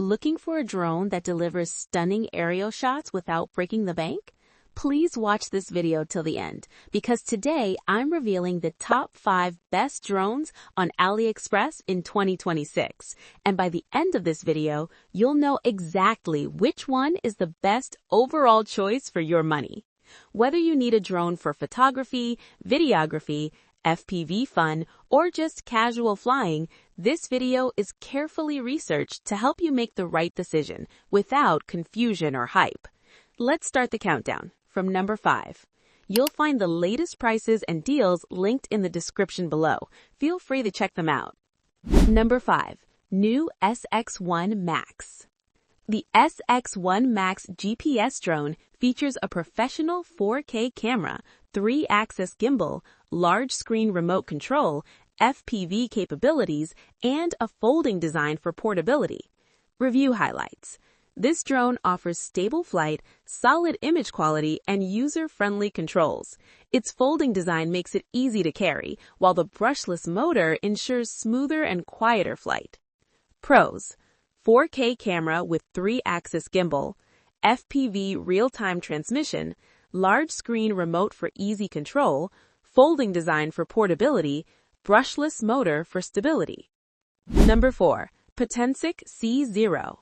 Looking for a drone that delivers stunning aerial shots without breaking the bank? Please watch this video till the end, because today I'm revealing the top 5 best drones on AliExpress in 2026. And by the end of this video, you'll know exactly which one is the best overall choice for your money. Whether you need a drone for photography, videography, FPV fun, or just casual flying, this video is carefully researched to help you make the right decision without confusion or hype. Let's start the countdown from number 5. You'll find the latest prices and deals linked in the description below. Feel free to check them out. Number 5. New SX1 Max. The SX1 Max GPS drone features a professional 4K camera, 3-axis gimbal, large-screen remote control, FPV capabilities, and a folding design for portability. Review highlights. This drone offers stable flight, solid image quality, and user-friendly controls. Its folding design makes it easy to carry, while the brushless motor ensures smoother and quieter flight. Pros: 4K camera with 3-axis gimbal, FPV real-time transmission, large-screen remote for easy control, folding design for portability, brushless motor for stability. Number 4. Potensic C0.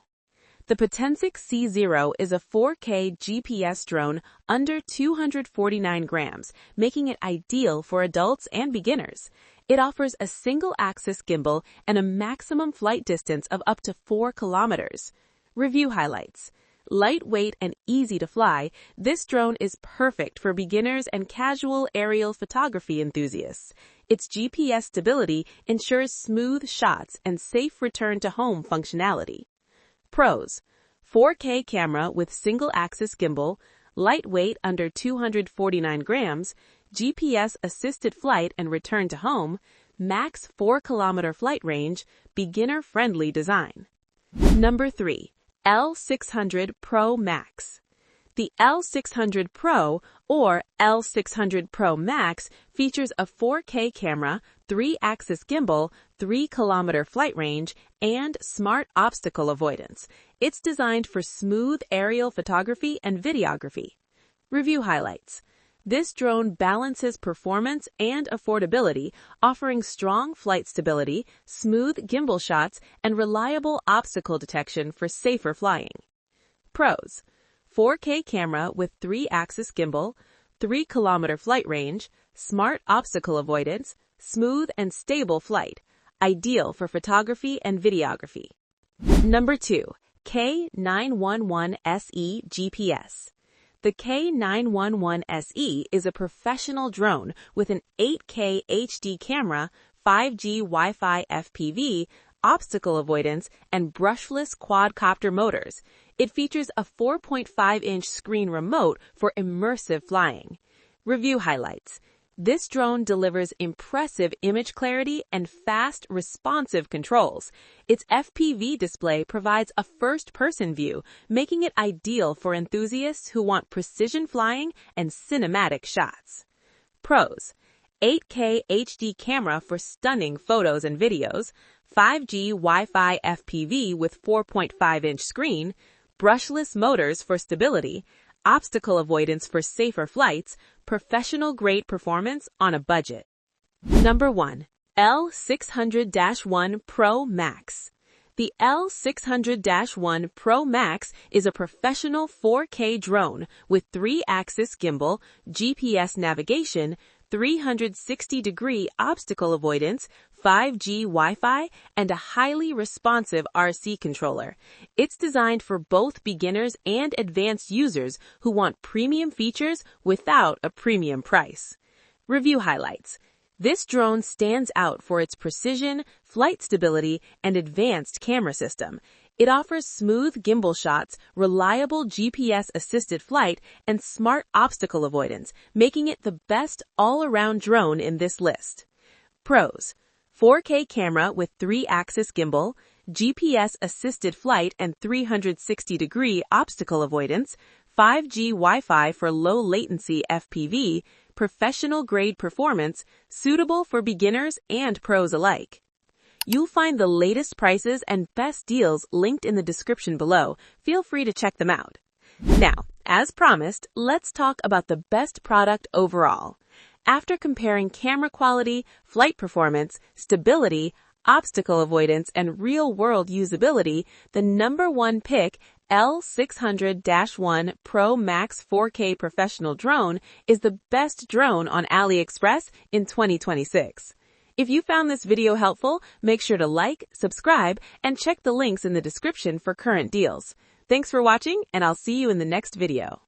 The Potensic C0 is a 4K GPS drone under 249 grams, making it ideal for adults and beginners. It offers a single-axis gimbal and a maximum flight distance of up to 4 kilometers. Review highlights. Lightweight and easy to fly, this drone is perfect for beginners and casual aerial photography enthusiasts. Its GPS stability ensures smooth shots and safe return-to-home functionality. Pros: 4K camera with single-axis gimbal, lightweight under 249 grams, GPS-assisted flight and return to home, max 4-kilometer flight range, beginner-friendly design. Number 3. L600 Pro Max. The L600 Pro or L600 Pro Max features a 4K camera, 3-axis gimbal, 3-kilometer flight range, and smart obstacle avoidance. It's designed for smooth aerial photography and videography. Review highlights. This drone balances performance and affordability, offering strong flight stability, smooth gimbal shots, and reliable obstacle detection for safer flying. Pros: 4K camera with 3-axis gimbal, 3-kilometer flight range, smart obstacle avoidance, smooth and stable flight, ideal for photography and videography. Number 2. K911 SE GPS. The K911 SE is a professional drone with an 8K HD camera, 5G Wi-Fi FPV, obstacle avoidance, and brushless quadcopter motors. It features a 4.5-inch screen remote for immersive flying. Review highlights. This drone delivers impressive image clarity and fast, responsive controls. Its FPV display provides a first-person view, making it ideal for enthusiasts who want precision flying and cinematic shots. Pros: 8K HD camera for stunning photos and videos, 5G Wi-Fi FPV with 4.5-inch screen, brushless motors for stability, obstacle avoidance for safer flights, professional-grade performance on a budget. Number 1. L600-1 Pro Max. The L600-1 Pro Max is a professional 4K drone with 3-axis gimbal, GPS navigation, 360-degree obstacle avoidance, 5G Wi-Fi, and a highly responsive RC controller. It's designed for both beginners and advanced users who want premium features without a premium price. Review highlights. This drone stands out for its precision, flight stability, and advanced camera system. It offers smooth gimbal shots, reliable GPS-assisted flight, and smart obstacle avoidance, making it the best all-around drone in this list. Pros: 4K camera with 3-axis gimbal, GPS-assisted flight and 360-degree obstacle avoidance, 5G Wi-Fi for low-latency FPV, professional-grade performance, suitable for beginners and pros alike. You'll find the latest prices and best deals linked in the description below. Feel free to check them out. Now, as promised, let's talk about the best product overall. After comparing camera quality, flight performance, stability, obstacle avoidance, and real-world usability, the number one pick, L600-1 Pro Max 4K Professional Drone, is the best drone on AliExpress in 2026. If you found this video helpful, make sure to like, subscribe, and check the links in the description for current deals. Thanks for watching, and I'll see you in the next video.